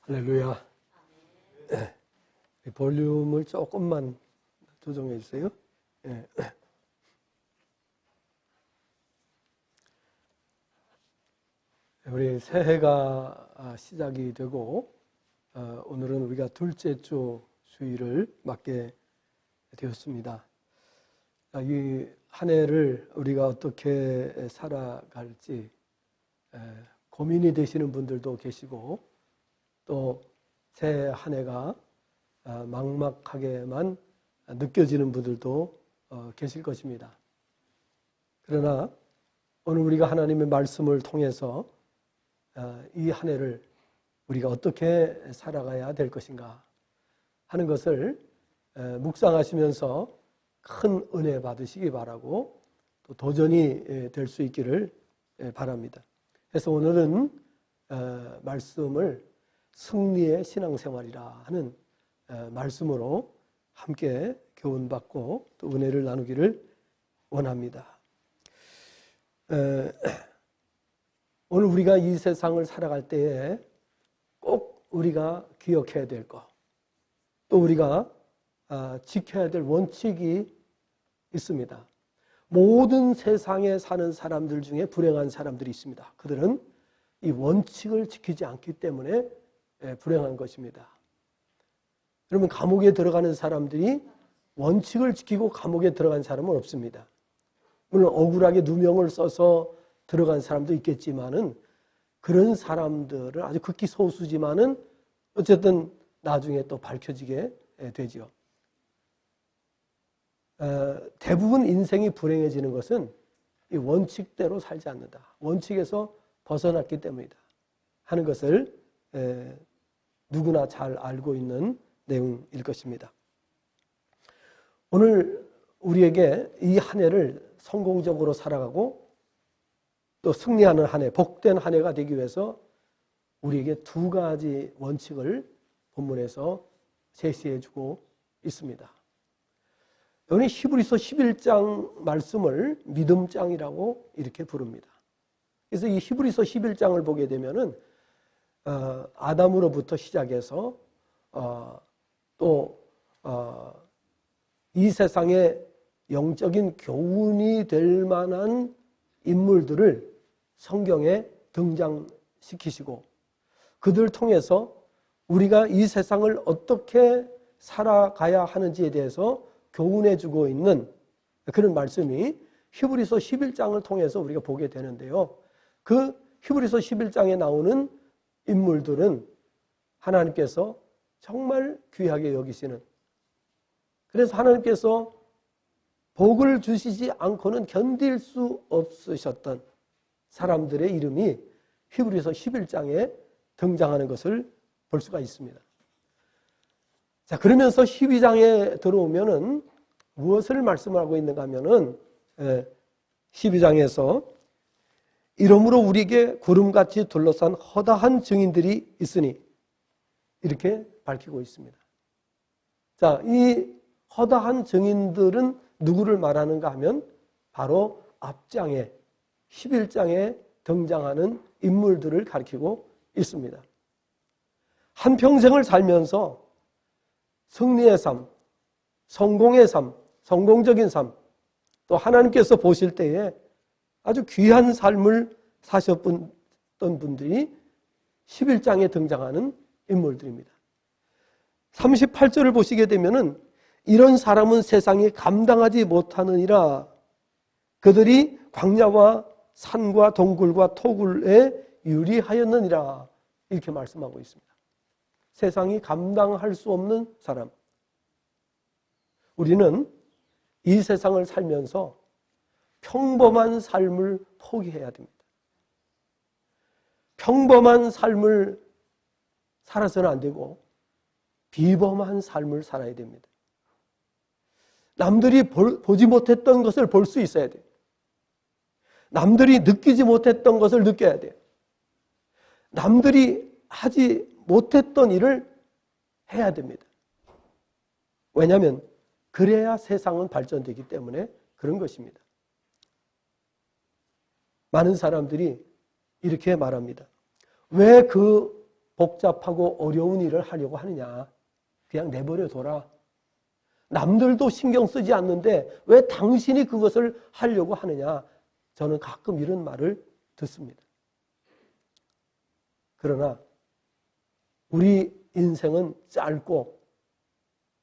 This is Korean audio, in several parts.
할렐루야. 볼륨을 조금만 조정해 주세요. 우리 새해가 시작이 되고 오늘은 우리가 둘째 주 주일을 맞게 되었습니다. 이 한 해를 우리가 어떻게 살아갈지 고민이 되시는 분들도 계시고 또 새 한 해가 막막하게만 느껴지는 분들도 계실 것입니다. 그러나 오늘 우리가 하나님의 말씀을 통해서 이 한 해를 우리가 어떻게 살아가야 될 것인가 하는 것을 묵상하시면서 큰 은혜 받으시기 바라고 또 도전이 될 수 있기를 바랍니다. 그래서 오늘은 말씀을 승리의 신앙생활이라 하는 말씀으로 함께 교훈받고 또 은혜를 나누기를 원합니다. 오늘 우리가 이 세상을 살아갈 때에 꼭 우리가 기억해야 될 것, 또 우리가 지켜야 될 원칙이 있습니다. 모든 세상에 사는 사람들 중에 불행한 사람들이 있습니다. 그들은 이 원칙을 지키지 않기 때문에 불행한 것입니다. 여러분, 감옥에 들어가는 사람들이 원칙을 지키고 감옥에 들어간 사람은 없습니다. 물론 억울하게 누명을 써서 들어간 사람도 있겠지만은 그런 사람들은 아주 극히 소수지만은 어쨌든 나중에 또 밝혀지게 되죠. 대부분 인생이 불행해지는 것은 이 원칙대로 살지 않는다. 원칙에서 벗어났기 때문이다 하는 것을 누구나 잘 알고 있는 내용일 것입니다. 오늘 우리에게 이 한 해를 성공적으로 살아가고 또 승리하는 한 해, 복된 한 해가 되기 위해서 우리에게 두 가지 원칙을 본문에서 제시해 주고 있습니다. 여기 히브리서 11장 말씀을 믿음장이라고 이렇게 부릅니다. 그래서 이 히브리서 11장을 보게 되면은 아담으로부터 시작해서 또 이 세상에 영적인 교훈이 될 만한 인물들을 성경에 등장시키시고 그들을 통해서 우리가 이 세상을 어떻게 살아가야 하는지에 대해서 교훈해 주고 있는 그런 말씀이 히브리서 11장을 통해서 우리가 보게 되는데요. 그 히브리서 11장에 나오는 인물들은 하나님께서 정말 귀하게 여기시는, 그래서 하나님께서 복을 주시지 않고는 견딜 수 없으셨던 사람들의 이름이 히브리서 11장에 등장하는 것을 볼 수가 있습니다. 자, 그러면서 12장에 들어오면은 무엇을 말씀하고 있는가 하면은 12장에서 이러므로 우리에게 구름같이 둘러싼 허다한 증인들이 있으니 이렇게 밝히고 있습니다. 자, 이 허다한 증인들은 누구를 말하는가 하면 바로 앞장에 11장에 등장하는 인물들을 가리키고 있습니다. 한평생을 살면서 승리의 삶, 성공의 삶, 성공적인 삶, 또 하나님께서 보실 때에 아주 귀한 삶을 사셨던 분들이 11장에 등장하는 인물들입니다. 38절을 보시게 되면은 이런 사람은 세상이 감당하지 못하느니라. 그들이 광야와 산과 동굴과 토굴에 유리하였느니라. 이렇게 말씀하고 있습니다. 세상이 감당할 수 없는 사람. 우리는 이 세상을 살면서 평범한 삶을 포기해야 됩니다. 평범한 삶을 살아서는 안 되고 비범한 삶을 살아야 됩니다. 남들이 보지 못했던 것을 볼 수 있어야 돼요. 남들이 느끼지 못했던 것을 느껴야 돼요. 남들이 하지 못했던 일을 해야 됩니다. 왜냐하면 그래야 세상은 발전되기 때문에 그런 것입니다. 많은 사람들이 이렇게 말합니다. 왜 그 복잡하고 어려운 일을 하려고 하느냐? 그냥 내버려 둬라. 남들도 신경 쓰지 않는데 왜 당신이 그것을 하려고 하느냐? 저는 가끔 이런 말을 듣습니다. 그러나 우리 인생은 짧고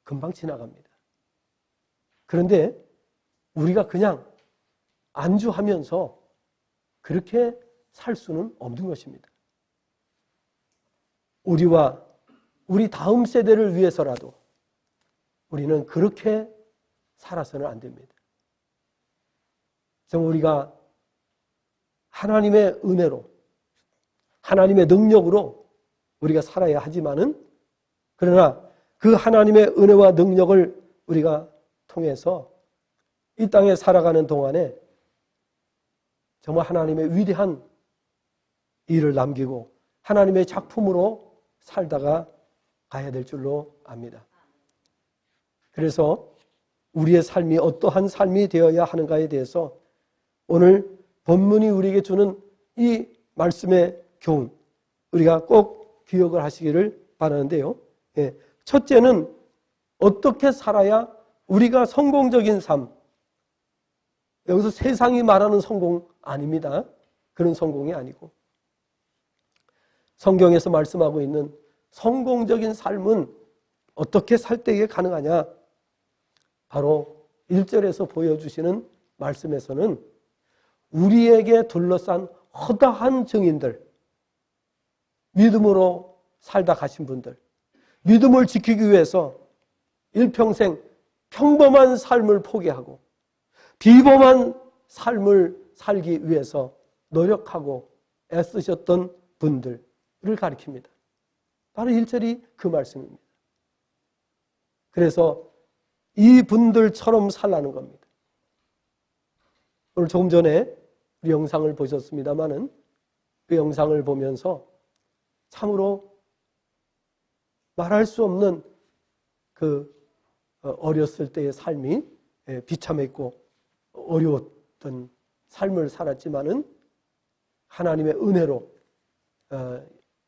금방 지나갑니다. 그런데 우리가 그냥 안주하면서 그렇게 살 수는 없는 것입니다. 우리와 우리 다음 세대를 위해서라도 우리는 그렇게 살아서는 안 됩니다. 정말 우리가 하나님의 은혜로, 하나님의 능력으로 우리가 살아야 하지만은, 그러나 그 하나님의 은혜와 능력을 우리가 통해서 이 땅에 살아가는 동안에 정말 하나님의 위대한 일을 남기고 하나님의 작품으로 살다가 가야 될 줄로 압니다. 그래서 우리의 삶이 어떠한 삶이 되어야 하는가에 대해서 오늘 본문이 우리에게 주는 이 말씀의 교훈, 우리가 꼭 기억을 하시기를 바라는데요. 첫째는 어떻게 살아야 우리가 성공적인 삶, 여기서 세상이 말하는 성공 아닙니다. 그런 성공이 아니고 성경에서 말씀하고 있는 성공적인 삶은 어떻게 살 때에 가능하냐? 바로 1절에서 보여주시는 말씀에서는 우리에게 둘러싼 허다한 증인들, 믿음으로 살다 가신 분들, 믿음을 지키기 위해서 일평생 평범한 삶을 포기하고 비범한 삶을 살기 위해서 노력하고 애쓰셨던 분들을 가리킵니다. 바로 1절이 그 말씀입니다. 그래서 이 분들처럼 살라는 겁니다. 오늘 조금 전에 우리 영상을 보셨습니다마는 그 영상을 보면서 참으로 말할 수 없는 그 어렸을 때의 삶이 비참했고 어려웠던 삶을 살았지만은 하나님의 은혜로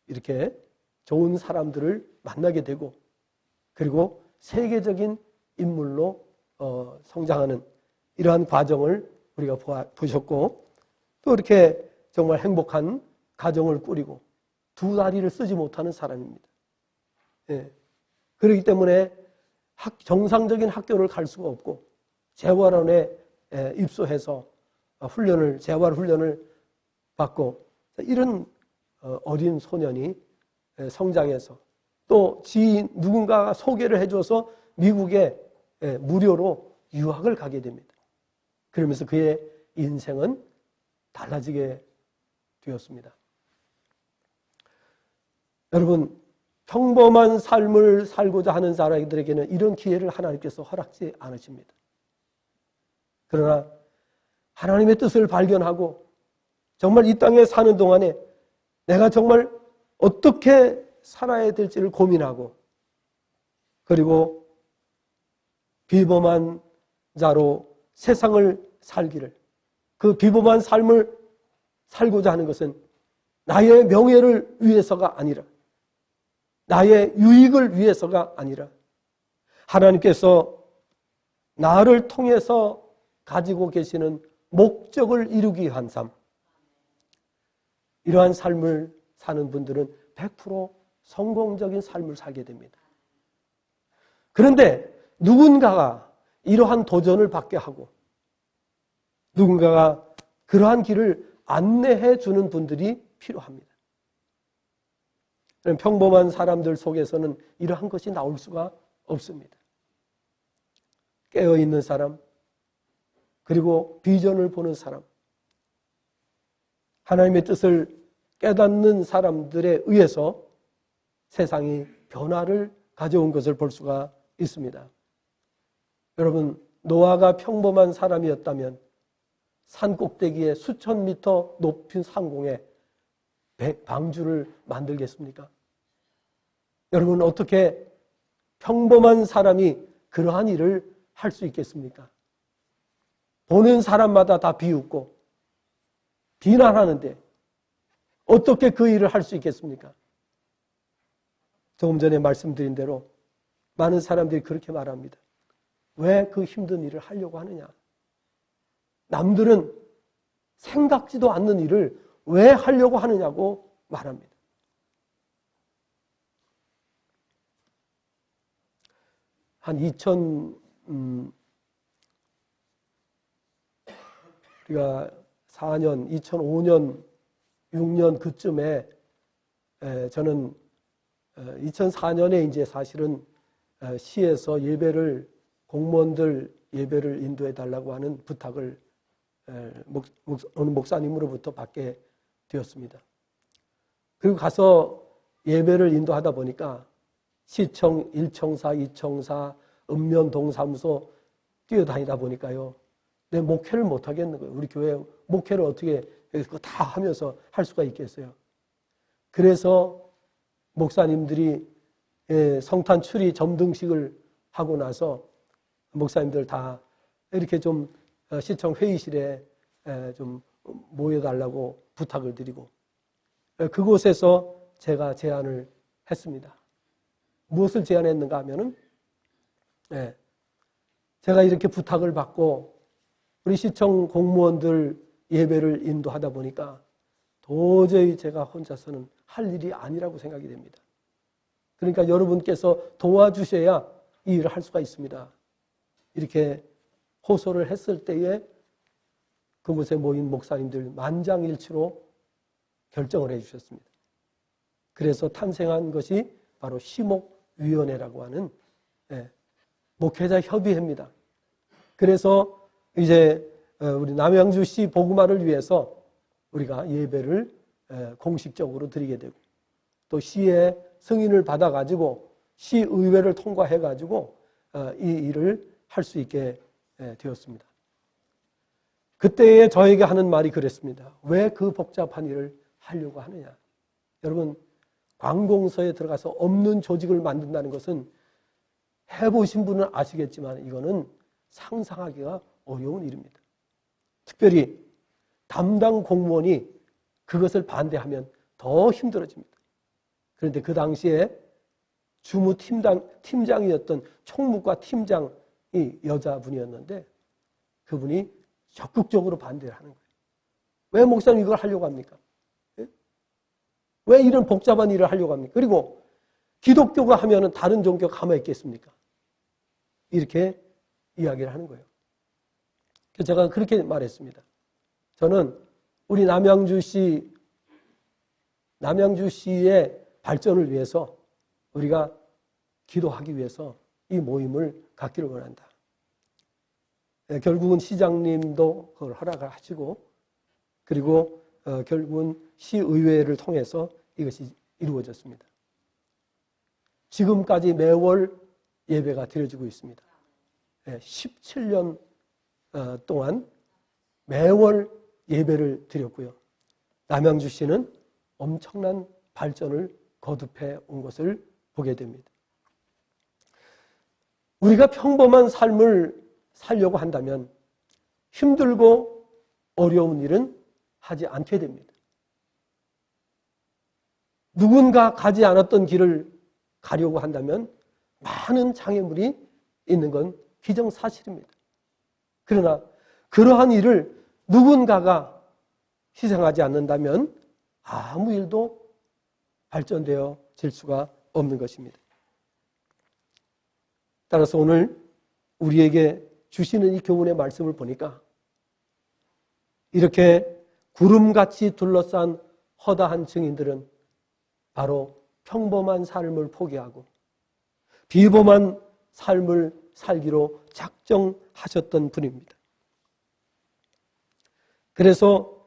이렇게 좋은 사람들을 만나게 되고 그리고 세계적인 인물로 성장하는 이러한 과정을 우리가 보셨고 또 이렇게 정말 행복한 가정을 꾸리고 두 다리를 쓰지 못하는 사람입니다. 그렇기 때문에 정상적인 학교를 갈 수가 없고 재활원에 입소해서 재활 훈련을 받고 이런 어린 소년이 성장해서 또 누군가가 소개를 해줘서 미국에 무료로 유학을 가게 됩니다. 그러면서 그의 인생은 달라지게 되었습니다. 여러분, 평범한 삶을 살고자 하는 사람들에게는 이런 기회를 하나님께서 허락지 않으십니다. 그러나 하나님의 뜻을 발견하고 정말 이 땅에 사는 동안에 내가 정말 어떻게 살아야 될지를 고민하고 그리고 비범한 자로 세상을 살기를, 그 비범한 삶을 살고자 하는 것은 나의 명예를 위해서가 아니라 나의 유익을 위해서가 아니라 하나님께서 나를 통해서 가지고 계시는 목적을 이루기 위한 삶, 이러한 삶을 사는 분들은 100% 성공적인 삶을 살게 됩니다. 그런데 누군가가 이러한 도전을 받게 하고 누군가가 그러한 길을 안내해 주는 분들이 필요합니다. 평범한 사람들 속에서는 이러한 것이 나올 수가 없습니다. 깨어있는 사람, 그리고 비전을 보는 사람, 하나님의 뜻을 깨닫는 사람들에 의해서 세상이 변화를 가져온 것을 볼 수가 있습니다. 여러분, 노아가 평범한 사람이었다면 산 꼭대기에 수천 미터 높은 상공에 방주를 만들겠습니까? 여러분, 어떻게 평범한 사람이 그러한 일을 할 수 있겠습니까? 보는 사람마다 다 비웃고 비난하는데 어떻게 그 일을 할 수 있겠습니까? 조금 전에 말씀드린 대로 많은 사람들이 그렇게 말합니다. 왜 그 힘든 일을 하려고 하느냐? 남들은 생각지도 않는 일을 왜 하려고 하느냐고 말합니다. 한 2005년, 6년 그쯤에 저는 2004년에 이제 사실은 시에서 공무원들 예배를 인도해 달라고 하는 부탁을 어느 목사님으로부터 받게 되었습니다. 그리고 가서 예배를 인도하다 보니까 시청, 1청사, 2청사, 읍면동사무소 뛰어다니다 보니까요. 내 목회를 못 하겠는 거예요. 우리 교회 목회를 어떻게 그거 다 하면서 할 수가 있겠어요. 그래서 목사님들이 성탄 추리 점등식을 하고 나서 목사님들 다 이렇게 좀 시청 회의실에 좀 모여달라고 부탁을 드리고 그곳에서 제가 제안을 했습니다. 무엇을 제안했는가 하면은 제가 이렇게 부탁을 받고 우리 시청 공무원들 예배를 인도하다 보니까 도저히 제가 혼자서는 할 일이 아니라고 생각이 됩니다. 그러니까 여러분께서 도와주셔야 이 일을 할 수가 있습니다. 이렇게 호소를 했을 때에 그곳에 모인 목사님들 만장일치로 결정을 해주셨습니다. 그래서 탄생한 것이 바로 시목위원회라고 하는 목회자 협의회입니다. 그래서 이제 우리 남양주시 복음화를 위해서 우리가 예배를 공식적으로 드리게 되고 또 시의 승인을 받아가지고 시의회를 통과해가지고 이 일을 할 수 있게 되었습니다. 그때에 저에게 하는 말이 그랬습니다. 왜 그 복잡한 일을 하려고 하느냐? 여러분, 관공서에 들어가서 없는 조직을 만든다는 것은 해보신 분은 아시겠지만 이거는 상상하기가 어려운 일입니다. 특별히 담당 공무원이 그것을 반대하면 더 힘들어집니다. 그런데 그 당시에 주무팀장이었던 총무과 팀장이 여자분이었는데 그분이 적극적으로 반대를 하는 거예요. 왜 목사님 이걸 하려고 합니까? 왜 이런 복잡한 일을 하려고 합니까? 그리고 기독교가 하면은 다른 종교가 가만히 있겠습니까? 이렇게 이야기를 하는 거예요. 그래서 제가 그렇게 말했습니다. 저는 우리 남양주시의 발전을 위해서 우리가 기도하기 위해서 이 모임을 갖기를 원한다. 결국은 시장님도 그걸 허락을 하시고 그리고 결국은 시의회를 통해서 이것이 이루어졌습니다. 지금까지 매월 예배가 드려지고 있습니다. 17년 동안 매월 예배를 드렸고요. 남양주시는 엄청난 발전을 거듭해 온 것을 보게 됩니다. 우리가 평범한 삶을 살려고 한다면 힘들고 어려운 일은 하지 않게 됩니다. 누군가 가지 않았던 길을 가려고 한다면 많은 장애물이 있는 건 기정사실입니다. 그러나 그러한 일을 누군가가 희생하지 않는다면 아무 일도 발전되어질 수가 없는 것입니다. 따라서 오늘 우리에게 주시는 이 교훈의 말씀을 보니까 이렇게 구름같이 둘러싼 허다한 증인들은 바로 평범한 삶을 포기하고 비범한 삶을 살기로 작정하셨던 분입니다. 그래서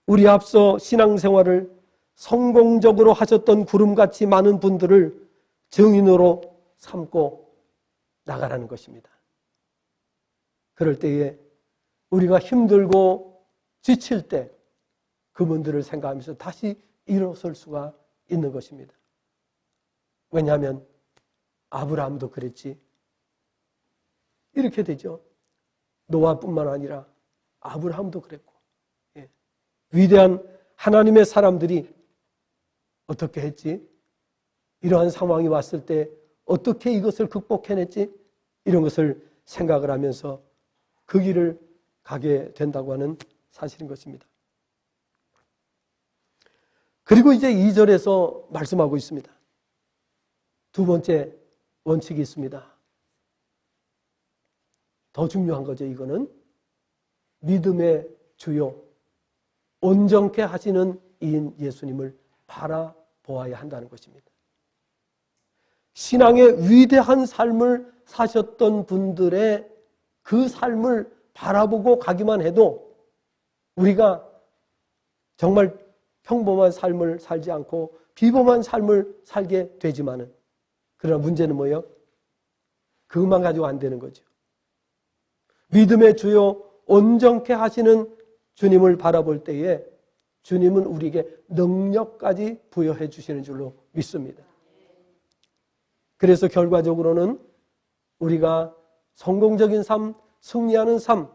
우리 앞서 신앙생활을 성공적으로 하셨던 구름같이 많은 분들을 증인으로 삼고 나가라는 것입니다. 그럴 때에 우리가 힘들고 지칠 때 그분들을 생각하면서 다시 일어설 수가 있는 것입니다. 왜냐하면 아브라함도 그랬지. 이렇게 되죠. 노아뿐만 아니라 아브라함도 그랬고 위대한 하나님의 사람들이 어떻게 했지? 이러한 상황이 왔을 때 어떻게 이것을 극복해냈지? 이런 것을 생각을 하면서 그 길을 가게 된다고 하는 사실인 것입니다. 그리고 이제 2절에서 말씀하고 있습니다. 두 번째 원칙이 있습니다. 더 중요한 거죠. 이거는 믿음의 주요 온전케 하시는 이인 예수님을 바라보아야 한다는 것입니다. 신앙의 위대한 삶을 사셨던 분들의 그 삶을 바라보고 가기만 해도 우리가 정말 평범한 삶을 살지 않고 비범한 삶을 살게 되지만은, 그러나 문제는 뭐예요? 그것만 가지고 안 되는 거죠. 믿음의 주요 온전케 하시는 주님을 바라볼 때에 주님은 우리에게 능력까지 부여해 주시는 줄로 믿습니다. 그래서 결과적으로는 우리가 성공적인 삶, 승리하는 삶,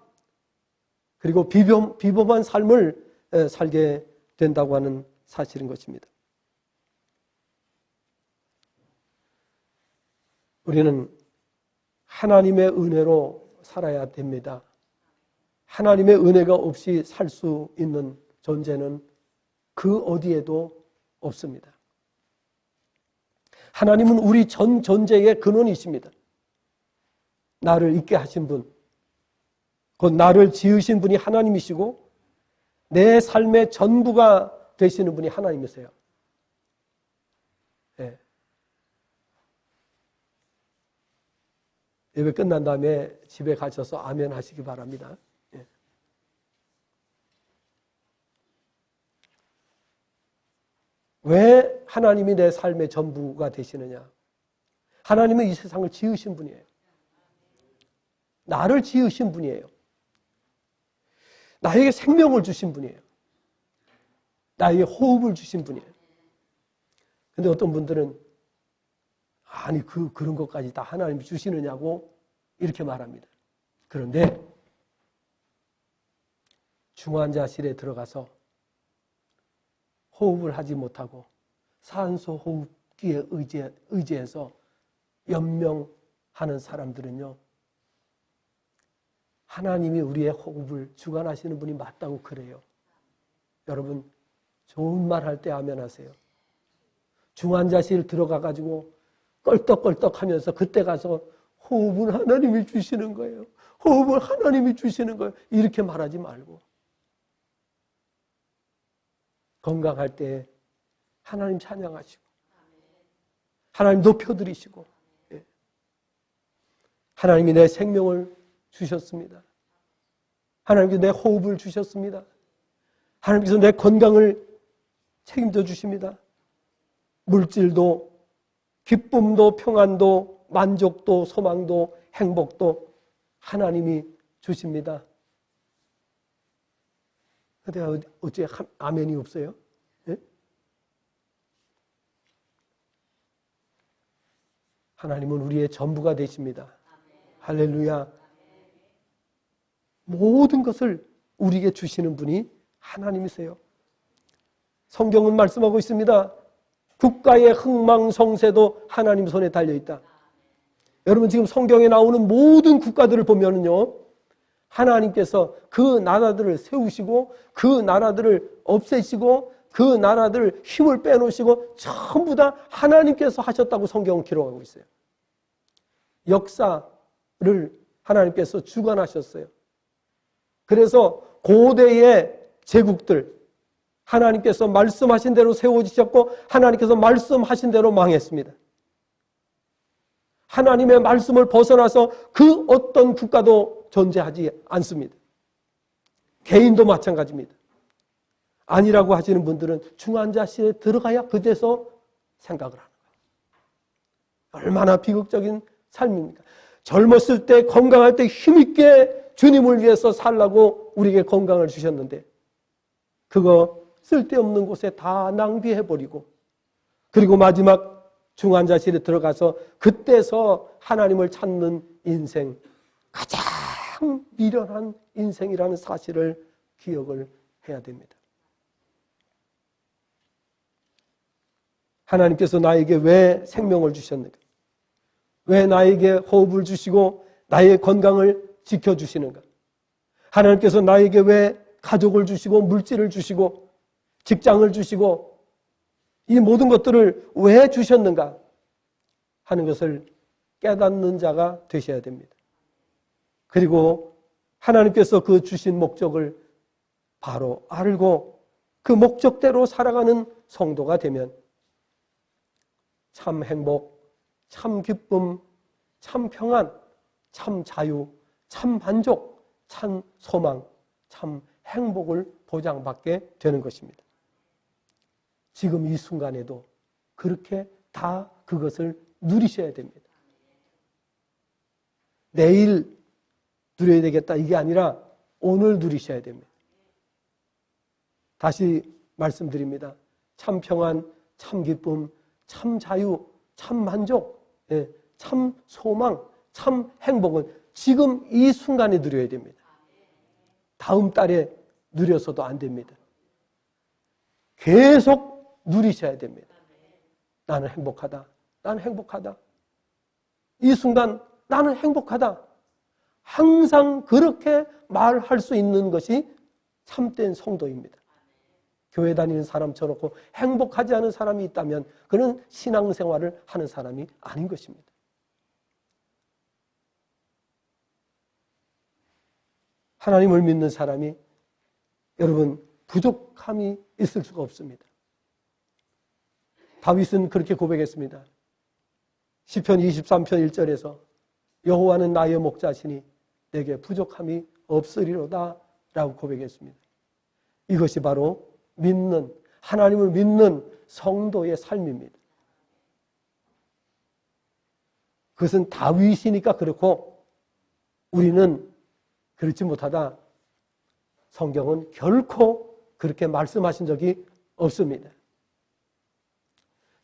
그리고 비범한 삶을 살게 된다고 하는 사실인 것입니다. 우리는 하나님의 은혜로 살아야 됩니다. 하나님의 은혜가 없이 살 수 있는 존재는 그 어디에도 없습니다. 하나님은 우리 전 존재의 근원이십니다. 나를 있게 하신 분, 곧 나를 지으신 분이 하나님이시고 내 삶의 전부가 되시는 분이 하나님이세요. 네. 예배 끝난 다음에 집에 가셔서 아멘 하시기 바랍니다. 네. 왜 하나님이 내 삶의 전부가 되시느냐? 하나님은 이 세상을 지으신 분이에요. 나를 지으신 분이에요. 나에게 생명을 주신 분이에요. 나에게 호흡을 주신 분이에요. 근데 어떤 분들은 아니 그런 것까지 다 하나님이 주시느냐고 이렇게 말합니다. 그런데 중환자실에 들어가서 호흡을 하지 못하고 산소 호흡기에 의지해서 연명하는 사람들은요, 하나님이 우리의 호흡을 주관하시는 분이 맞다고 그래요. 여러분, 좋은 말 할 때 아멘 하세요. 중환자실 들어가가지고 껄떡껄떡 하면서 그때 가서 호흡을 하나님이 주시는 거예요. 호흡을 하나님이 주시는 거예요. 이렇게 말하지 말고 건강할 때 하나님 찬양하시고 하나님 높여드리시고, 하나님이 내 생명을 주셨습니다. 하나님께서 내 호흡을 주셨습니다. 하나님께서 내 건강을 책임져 주십니다. 물질도, 기쁨도, 평안도, 만족도, 소망도, 행복도 하나님이 주십니다. 근데 어째 아멘이 없어요? 네? 하나님은 우리의 전부가 되십니다. 할렐루야. 모든 것을 우리에게 주시는 분이 하나님이세요. 성경은 말씀하고 있습니다. 국가의 흥망성쇠도 하나님 손에 달려있다. 여러분, 지금 성경에 나오는 모든 국가들을 보면은요, 하나님께서 그 나라들을 세우시고 그 나라들을 없애시고 그 나라들 힘을 빼놓으시고 전부 다 하나님께서 하셨다고 성경은 기록하고 있어요. 역사를 하나님께서 주관하셨어요. 그래서 고대의 제국들 하나님께서 말씀하신 대로 세워지셨고 하나님께서 말씀하신 대로 망했습니다. 하나님의 말씀을 벗어나서 그 어떤 국가도 존재하지 않습니다. 개인도 마찬가지입니다. 아니라고 하시는 분들은 중환자실에 들어가야 그때서 생각을 하는 거예요. 얼마나 비극적인 삶입니까? 젊었을 때 건강할 때 힘있게 주님을 위해서 살라고 우리에게 건강을 주셨는데 그거 쓸데없는 곳에 다 낭비해버리고, 그리고 마지막 중환자실에 들어가서 그때서 하나님을 찾는 인생, 가장 미련한 인생이라는 사실을 기억을 해야 됩니다. 하나님께서 나에게 왜 생명을 주셨는가? 왜 나에게 호흡을 주시고 나의 건강을 지켜주시는가? 하나님께서 나에게 왜 가족을 주시고 물질을 주시고 직장을 주시고 이 모든 것들을 왜 주셨는가 하는 것을 깨닫는 자가 되셔야 됩니다. 그리고 하나님께서 그 주신 목적을 바로 알고 그 목적대로 살아가는 성도가 되면 참 행복, 참 기쁨, 참 평안, 참 자유, 참 만족, 참 소망, 참 행복을 보장받게 되는 것입니다. 지금 이 순간에도 그렇게 다 그것을 누리셔야 됩니다. 내일 누려야 되겠다 이게 아니라 오늘 누리셔야 됩니다. 다시 말씀드립니다. 참 평안, 참 기쁨, 참 자유, 참 만족, 참 소망, 참 행복은 지금 이 순간에 누려야 됩니다. 다음 달에 누려서도 안 됩니다. 계속 누리셔야 됩니다. 나는 행복하다. 나는 행복하다. 이 순간 나는 행복하다. 항상 그렇게 말할 수 있는 것이 참된 성도입니다. 교회 다니는 사람처럼 행복하지 않은 사람이 있다면 그는 신앙생활을 하는 사람이 아닌 것입니다. 하나님을 믿는 사람이 여러분 부족함이 있을 수가 없습니다. 다윗은 그렇게 고백했습니다. 시편 23편 1절에서 여호와는 나의 목자시니 내게 부족함이 없으리로다 라고 고백했습니다. 이것이 바로 믿는, 하나님을 믿는 성도의 삶입니다. 그것은 다윗이니까 그렇고 우리는 그렇지 못하다. 성경은 결코 그렇게 말씀하신 적이 없습니다.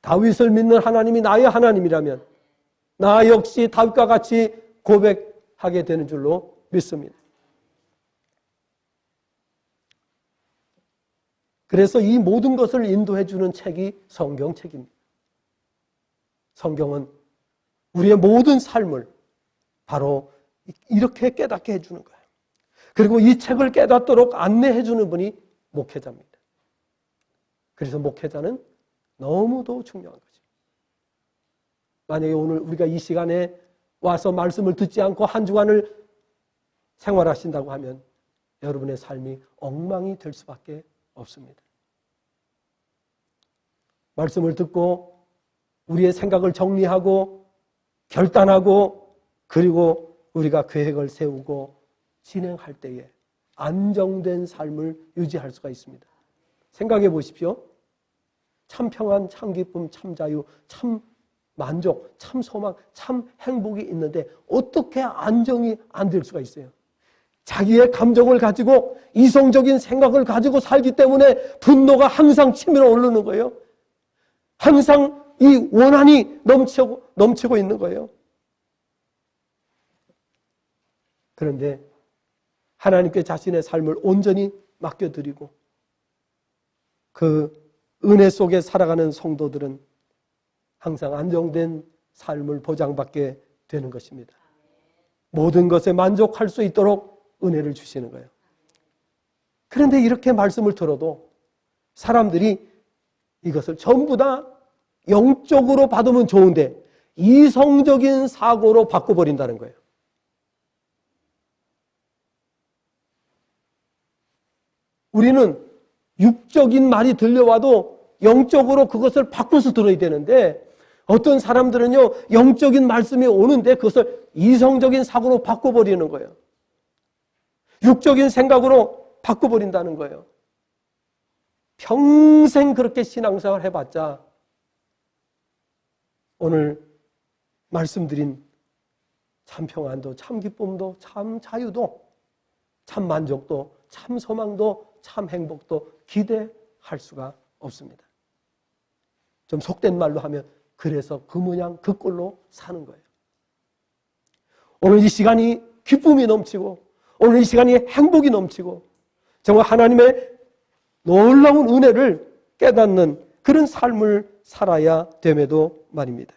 다윗을 믿는 하나님이 나의 하나님이라면 나 역시 다윗과 같이 고백하게 되는 줄로 믿습니다. 그래서 이 모든 것을 인도해 주는 책이 성경책입니다. 성경은 우리의 모든 삶을 바로 이렇게 깨닫게 해주는 거예요. 그리고 이 책을 깨닫도록 안내해 주는 분이 목회자입니다. 그래서 목회자는 너무도 중요한 거죠. 만약에 오늘 우리가 이 시간에 와서 말씀을 듣지 않고 한 주간을 생활하신다고 하면 여러분의 삶이 엉망이 될 수밖에 없습니다. 말씀을 듣고 우리의 생각을 정리하고 결단하고 그리고 우리가 계획을 세우고 진행할 때에 안정된 삶을 유지할 수가 있습니다. 생각해 보십시오. 참 평안, 참 기쁨, 참 자유, 참 만족, 참 소망, 참 행복이 있는데 어떻게 안정이 안 될 수가 있어요? 자기의 감정을 가지고 이성적인 생각을 가지고 살기 때문에 분노가 항상 치밀어 오르는 거예요. 항상 이 원한이 넘치고 있는 거예요. 그런데 하나님께 자신의 삶을 온전히 맡겨드리고 그 은혜 속에 살아가는 성도들은 항상 안정된 삶을 보장받게 되는 것입니다. 모든 것에 만족할 수 있도록 은혜를 주시는 거예요. 그런데 이렇게 말씀을 들어도 사람들이 이것을 전부 다 영적으로 받으면 좋은데 이성적인 사고로 바꿔버린다는 거예요. 우리는 육적인 말이 들려와도 영적으로 그것을 바꿔서 들어야 되는데 어떤 사람들은요 영적인 말씀이 오는데 그것을 이성적인 사고로 바꿔버리는 거예요. 육적인 생각으로 바꿔버린다는 거예요. 평생 그렇게 신앙생활 해봤자 오늘 말씀드린 참 평안도 참 기쁨도 참 자유도 참 만족도 참 소망도 참 행복도 기대할 수가 없습니다. 좀 속된 말로 하면 그래서 그 모양 그 꼴로 사는 거예요. 오늘 이 시간이 기쁨이 넘치고 오늘 이 시간이 행복이 넘치고 정말 하나님의 놀라운 은혜를 깨닫는 그런 삶을 살아야 됨에도 말입니다.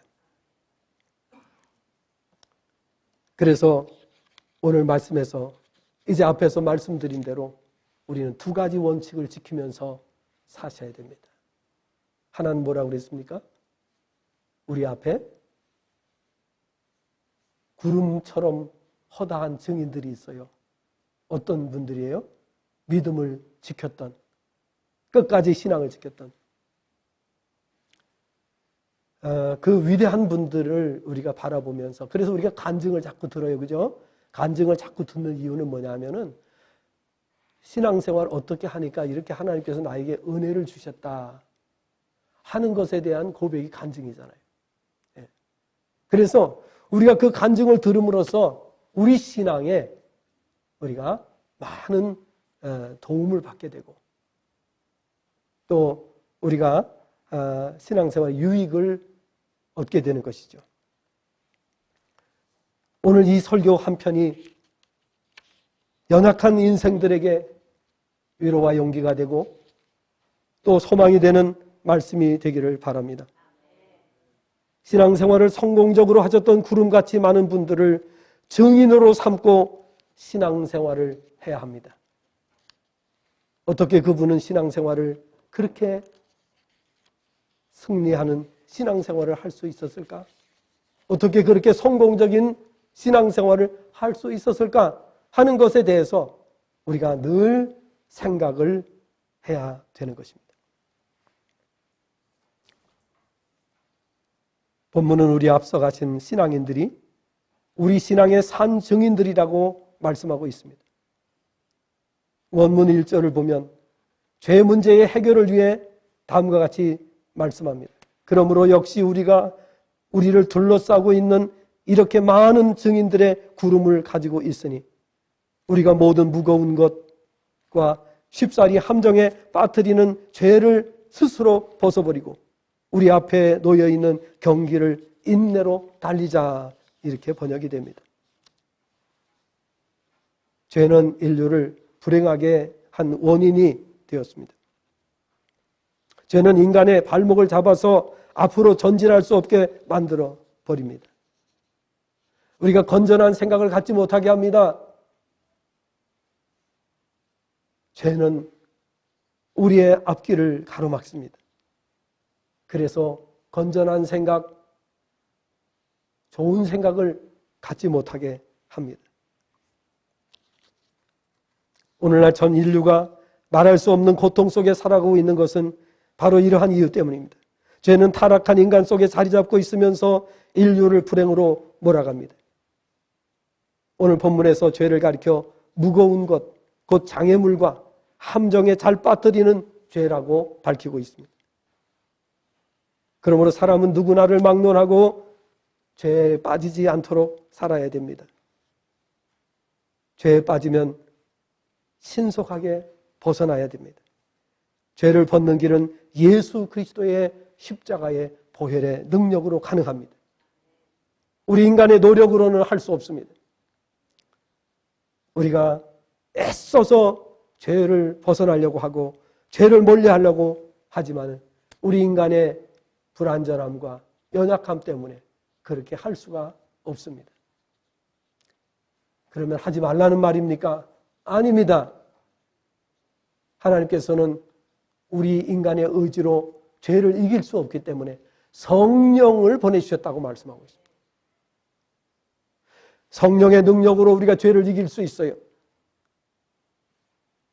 그래서 오늘 말씀에서 이제 앞에서 말씀드린 대로 우리는 두 가지 원칙을 지키면서 사셔야 됩니다. 하나는 뭐라고 그랬습니까? 우리 앞에 구름처럼 허다한 증인들이 있어요. 어떤 분들이에요? 믿음을 지켰던, 끝까지 신앙을 지켰던 그 위대한 분들을 우리가 바라보면서, 그래서 우리가 간증을 자꾸 들어요. 그죠? 간증을 자꾸 듣는 이유는 뭐냐면은 신앙생활 어떻게 하니까 이렇게 하나님께서 나에게 은혜를 주셨다 하는 것에 대한 고백이 간증이잖아요. 예. 그래서 우리가 그 간증을 들음으로써 우리 신앙에 우리가 많은 도움을 받게 되고 또 우리가 신앙생활 유익을 얻게 되는 것이죠. 오늘 이 설교 한 편이 연약한 인생들에게 위로와 용기가 되고 또 소망이 되는 말씀이 되기를 바랍니다. 신앙생활을 성공적으로 하셨던 구름같이 많은 분들을 증인으로 삼고 신앙생활을 해야 합니다. 어떻게 그분은 신앙생활을 그렇게 승리하는 신앙생활을 할 수 있었을까? 어떻게 그렇게 성공적인 신앙생활을 할 수 있었을까 하는 것에 대해서 우리가 늘 생각을 해야 되는 것입니다. 본문은 우리 앞서 가신 신앙인들이 우리 신앙의 산 증인들이라고 말씀하고 있습니다. 원문 1절을 보면 죄 문제의 해결을 위해 다음과 같이 말씀합니다. 그러므로 역시 우리를 둘러싸고 있는 이렇게 많은 증인들의 구름을 가지고 있으니 우리가 모든 무거운 것과 쉽사리 함정에 빠뜨리는 죄를 스스로 벗어버리고 우리 앞에 놓여있는 경기를 인내로 달리자, 이렇게 번역이 됩니다. 죄는 인류를 불행하게 한 원인이 되었습니다. 죄는 인간의 발목을 잡아서 앞으로 전진할 수 없게 만들어 버립니다. 우리가 건전한 생각을 갖지 못하게 합니다. 죄는 우리의 앞길을 가로막습니다. 그래서 건전한 생각, 좋은 생각을 갖지 못하게 합니다. 오늘날 전 인류가 말할 수 없는 고통 속에 살아가고 있는 것은 바로 이러한 이유 때문입니다. 죄는 타락한 인간 속에 자리 잡고 있으면서 인류를 불행으로 몰아갑니다. 오늘 본문에서 죄를 가리켜 무거운 것, 곧 장애물과 함정에 잘 빠뜨리는 죄라고 밝히고 있습니다. 그러므로 사람은 누구나를 막론하고 죄에 빠지지 않도록 살아야 됩니다. 죄에 빠지면 신속하게 벗어나야 됩니다. 죄를 벗는 길은 예수 그리스도의 십자가의 보혈의 능력으로 가능합니다. 우리 인간의 노력으로는 할 수 없습니다. 우리가 애써서 죄를 벗어나려고 하고 죄를 멀리하려고 하지만 우리 인간의 불완전함과 연약함 때문에 그렇게 할 수가 없습니다. 그러면 하지 말라는 말입니까? 아닙니다. 하나님께서는 우리 인간의 의지로 죄를 이길 수 없기 때문에 성령을 보내주셨다고 말씀하고 있습니다. 성령의 능력으로 우리가 죄를 이길 수 있어요.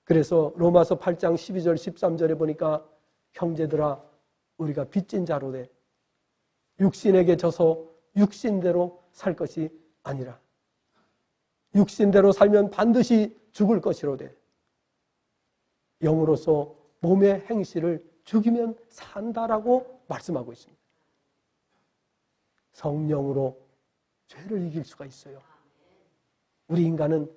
그래서 로마서 8장 12절 13절에 보니까 형제들아 우리가 빚진 자로 돼 육신에게 져서 육신대로 살 것이 아니라 육신대로 살면 반드시 죽을 것이로되 영으로서 몸의 행실을 죽이면 산다라고 말씀하고 있습니다. 성령으로 죄를 이길 수가 있어요. 우리 인간은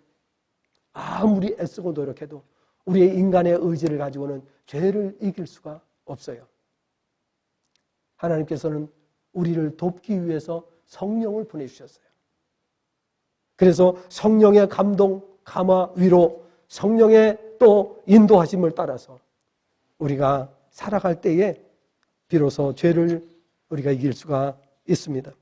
아무리 애쓰고 노력해도 우리의 인간의 의지를 가지고는 죄를 이길 수가 없어요. 하나님께서는 우리를 돕기 위해서 성령을 보내주셨어요. 그래서 성령의 감동, 감화, 위로, 성령의 또 인도하심을 따라서 우리가 살아갈 때에 비로소 죄를 우리가 이길 수가 있습니다.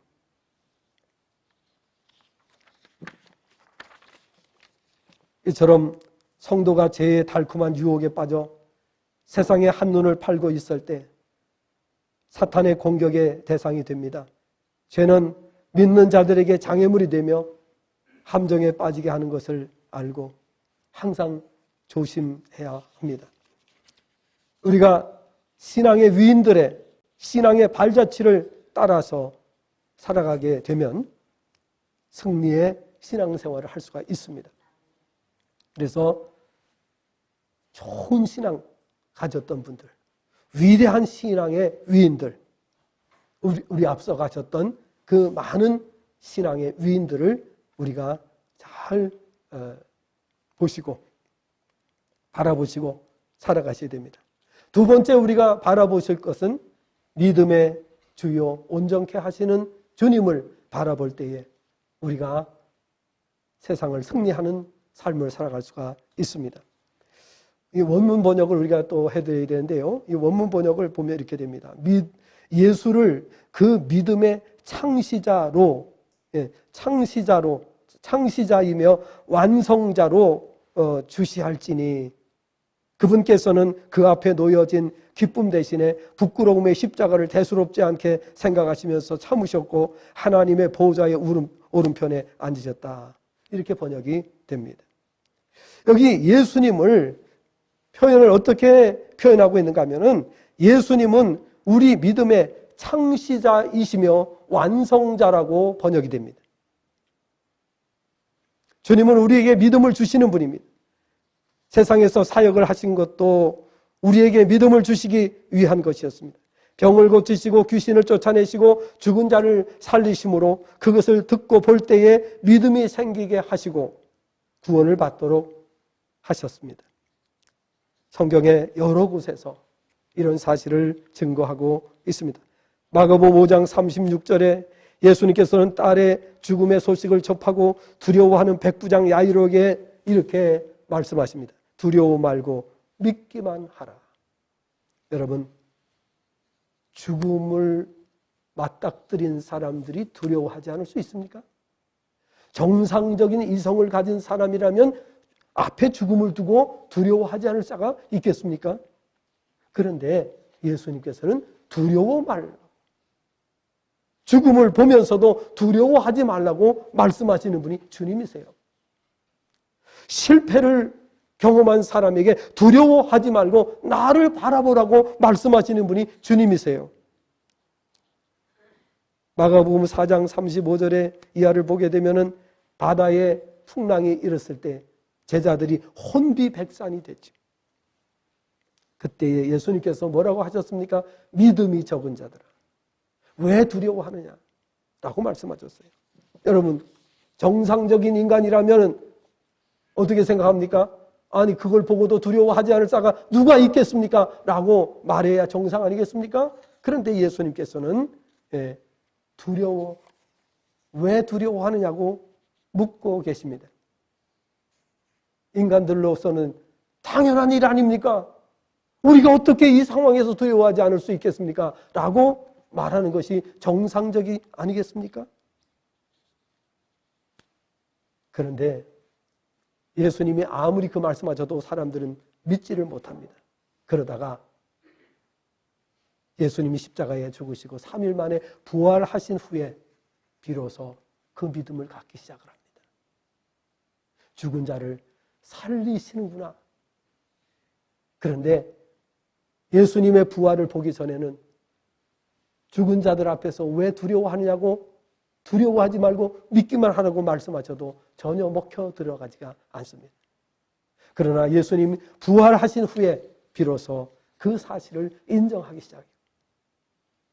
이처럼 성도가 죄의 달콤한 유혹에 빠져 세상의 한눈을 팔고 있을 때 사탄의 공격의 대상이 됩니다. 죄는 믿는 자들에게 장애물이 되며 함정에 빠지게 하는 것을 알고 항상 조심해야 합니다. 우리가 신앙의 위인들의 신앙의 발자취를 따라서 살아가게 되면 승리의 신앙생활을 할 수가 있습니다. 그래서 좋은 신앙 가졌던 분들, 위대한 신앙의 위인들, 우리 앞서 가셨던 그 많은 신앙의 위인들을 우리가 잘 보시고 바라보시고 살아가셔야 됩니다. 두 번째 우리가 바라보실 것은 믿음의 주요 온전케 하시는 주님을 바라볼 때에 우리가 세상을 승리하는 삶을 살아갈 수가 있습니다. 이 원문 번역을 우리가 또 해드려야 되는데요. 이 원문 번역을 보면 이렇게 됩니다. 예수를 그 믿음의 창시자로, 창시자이며 완성자로 주시할지니 그분께서는 그 앞에 놓여진 기쁨 대신에 부끄러움의 십자가를 대수롭지 않게 생각하시면서 참으셨고 하나님의 보좌의 오른편에 앉으셨다. 이렇게 번역이 됩니다. 여기 예수님을 표현을 어떻게 표현하고 있는가 하면은 예수님은 우리 믿음의 창시자이시며 완성자라고 번역이 됩니다. 주님은 우리에게 믿음을 주시는 분입니다. 세상에서 사역을 하신 것도 우리에게 믿음을 주시기 위한 것이었습니다. 병을 고치시고 귀신을 쫓아내시고 죽은 자를 살리심으로 그것을 듣고 볼 때에 믿음이 생기게 하시고 구원을 받도록 하셨습니다. 성경의 여러 곳에서 이런 사실을 증거하고 있습니다. 마가복음 5장 36절에 예수님께서는 딸의 죽음의 소식을 접하고 두려워하는 백부장 야이로에게 이렇게 말씀하십니다. 두려워 말고 믿기만 하라. 여러분, 죽음을 맞닥뜨린 사람들이 두려워하지 않을 수 있습니까? 정상적인 이성을 가진 사람이라면 앞에 죽음을 두고 두려워하지 않을 자가 있겠습니까? 그런데 예수님께서는 두려워 말라. 죽음을 보면서도 두려워하지 말라고 말씀하시는 분이 주님이세요. 실패를 경험한 사람에게 두려워하지 말고 나를 바라보라고 말씀하시는 분이 주님이세요. 마가복음 4장 35절의 이하를 보게 되면은 바다에 풍랑이 일었을 때 제자들이 혼비백산이 됐죠. 그때 예수님께서 뭐라고 하셨습니까? 믿음이 적은 자들아, 왜 두려워하느냐? 라고 말씀하셨어요. 여러분, 정상적인 인간이라면 어떻게 생각합니까? 아니, 그걸 보고도 두려워하지 않을 자가 누가 있겠습니까? 라고 말해야 정상 아니겠습니까? 그런데 예수님께서는 왜 두려워하느냐고 묻고 계십니다. 인간들로서는 당연한 일 아닙니까? 우리가 어떻게 이 상황에서 두려워하지 않을 수 있겠습니까? 라고 말하는 것이 정상적이 아니겠습니까? 그런데 예수님이 아무리 그 말씀하셔도 사람들은 믿지를 못합니다. 그러다가 예수님이 십자가에 죽으시고 3일 만에 부활하신 후에 비로소 그 믿음을 갖기 시작을 합니다. 죽은 자를 살리시는구나. 그런데 예수님의 부활을 보기 전에는 죽은 자들 앞에서 왜 두려워하느냐고, 두려워하지 말고 믿기만 하라고 말씀하셔도 전혀 먹혀 들어가지가 않습니다. 그러나 예수님이 부활하신 후에 비로소 그 사실을 인정하기 시작해요.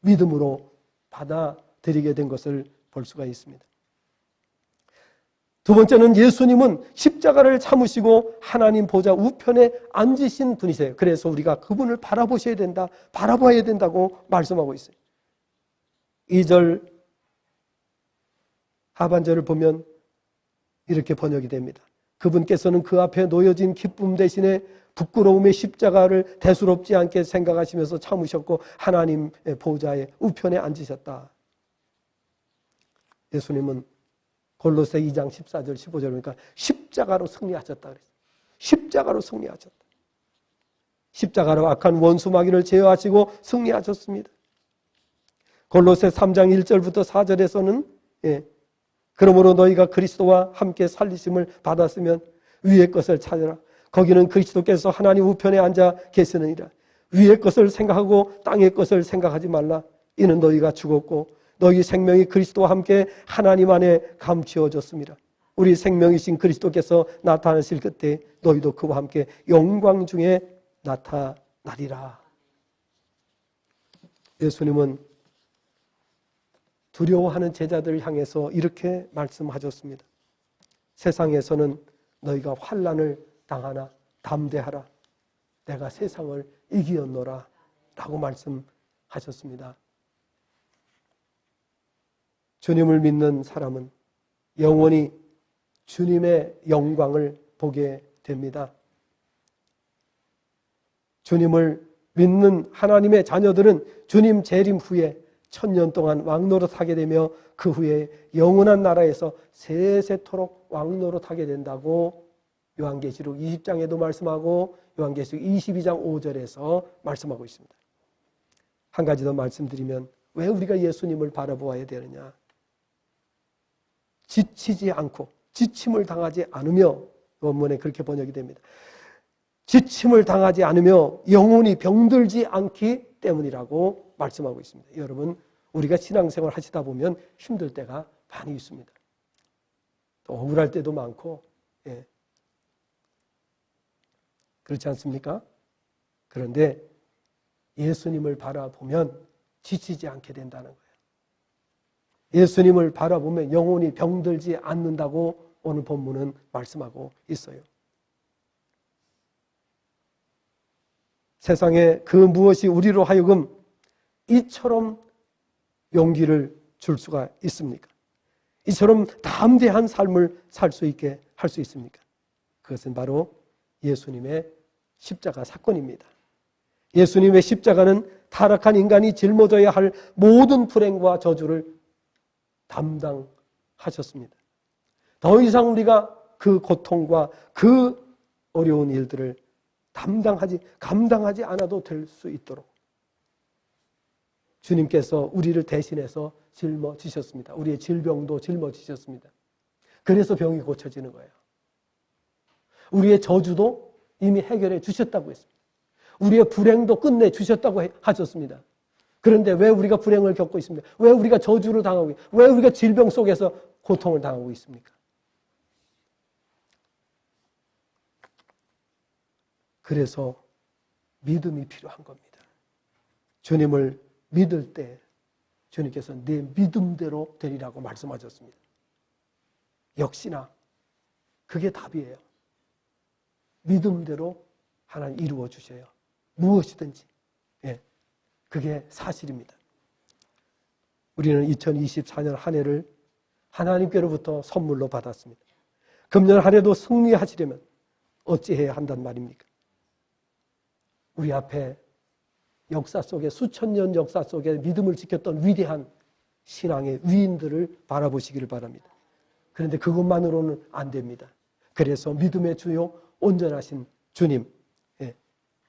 믿음으로 받아들이게 된 것을 볼 수가 있습니다. 두 번째는 예수님은 십자가를 참으시고 하나님 보좌 우편에 앉으신 분이세요. 그래서 우리가 그분을 바라보셔야 된다, 바라봐야 된다고 말씀하고 있어요. 2절 하반절을 보면 이렇게 번역이 됩니다. 그분께서는 그 앞에 놓여진 기쁨 대신에 부끄러움의 십자가를 대수롭지 않게 생각하시면서 참으셨고 하나님의 보좌의 우편에 앉으셨다. 예수님은 골로새 2장 14절 15절 보니까 십자가로 승리하셨다 그랬어요. 십자가로 승리하셨다. 십자가로 악한 원수 마귀를 제어하시고 승리하셨습니다. 골로새 3장 1절부터 4절에서는 그러므로 너희가 그리스도와 함께 살리심을 받았으면 위의 것을 찾으라. 거기는 그리스도께서 하나님 우편에 앉아 계시느니라. 위의 것을 생각하고 땅의 것을 생각하지 말라. 이는 너희가 죽었고 너희 생명이 그리스도와 함께 하나님 안에 감추어졌습니다. 우리 생명이신 그리스도께서 나타나실 그때 너희도 그와 함께 영광 중에 나타나리라. 예수님은 두려워하는 제자들을 향해서 이렇게 말씀하셨습니다. 세상에서는 너희가 환난을 당하나 담대하라. 내가 세상을 이기었노라 라고 말씀하셨습니다. 주님을 믿는 사람은 영원히 주님의 영광을 보게 됩니다. 주님을 믿는 하나님의 자녀들은 주님 재림 후에 1000년 동안 왕노릇하게 되며 그 후에 영원한 나라에서 세세토록 왕노릇하게 된다고 요한계시록 20장에도 말씀하고 요한계시록 22장 5절에서 말씀하고 있습니다. 한 가지 더 말씀드리면 왜 우리가 예수님을 바라보아야 되느냐? 지치지 않고 지침을 당하지 않으며, 원문에 그렇게 번역이 됩니다. 지침을 당하지 않으며 영혼이 병들지 않기 때문이라고 말씀하고 있습니다. 여러분, 우리가 신앙생활 하시다 보면 힘들 때가 많이 있습니다. 또 억울할 때도 많고, 그렇지 않습니까? 그런데 예수님을 바라보면 지치지 않게 된다는 거예요. 예수님을 바라보면 영혼이 병들지 않는다고 오늘 본문은 말씀하고 있어요. 세상에 그 무엇이 우리로 하여금 이처럼 용기를 줄 수가 있습니까? 이처럼 담대한 삶을 살 수 있게 할 수 있습니까? 그것은 바로 예수님의 십자가 사건입니다. 예수님의 십자가는 타락한 인간이 짊어져야 할 모든 불행과 저주를 담당하셨습니다. 더 이상 우리가 그 고통과 그 어려운 일들을 감당하지 않아도 될 수 있도록 주님께서 우리를 대신해서 짊어지셨습니다. 우리의 질병도 짊어지셨습니다. 그래서 병이 고쳐지는 거예요. 우리의 저주도 이미 해결해 주셨다고 했습니다. 우리의 불행도 끝내 주셨다고 하셨습니다. 그런데 왜 우리가 불행을 겪고 있습니까? 왜 우리가 저주를 당하고 있습니까? 왜 우리가 질병 속에서 고통을 당하고 있습니까? 그래서 믿음이 필요한 겁니다. 주님을 믿을 때 주님께서 내 믿음대로 되리라고 말씀하셨습니다. 역시나 그게 답이에요. 믿음대로 하나님 이루어 주셔요. 무엇이든지. 그게 사실입니다. 우리는 2024년 한 해를 하나님께로부터 선물로 받았습니다. 금년 한 해도 승리하시려면 어찌해야 한단 말입니까? 우리 앞에 역사 속에 수천 년 역사 속에 믿음을 지켰던 위대한 신앙의 위인들을 바라보시기를 바랍니다. 그런데 그것만으로는 안 됩니다. 그래서 믿음의 주요 온전하신 주님,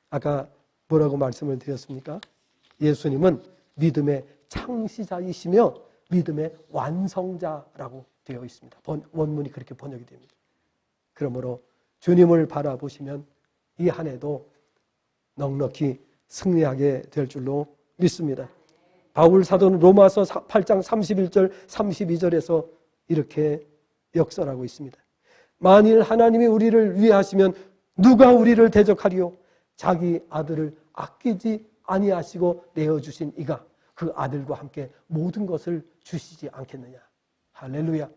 아까 뭐라고 말씀을 드렸습니까? 예수님은 믿음의 창시자이시며 믿음의 완성자라고 되어 있습니다. 원문이 그렇게 번역이 됩니다. 그러므로 주님을 바라보시면 이 한 해도 넉넉히 승리하게 될 줄로 믿습니다. 바울 사도는 로마서 8장 31절 32절에서 이렇게 역설하고 있습니다. 만일 하나님이 우리를 위하시면 누가 우리를 대적하리요? 자기 아들을 아끼지 아니하시고 내어주신 이가 그 아들과 함께 모든 것을 주시지 않겠느냐. 할렐루야.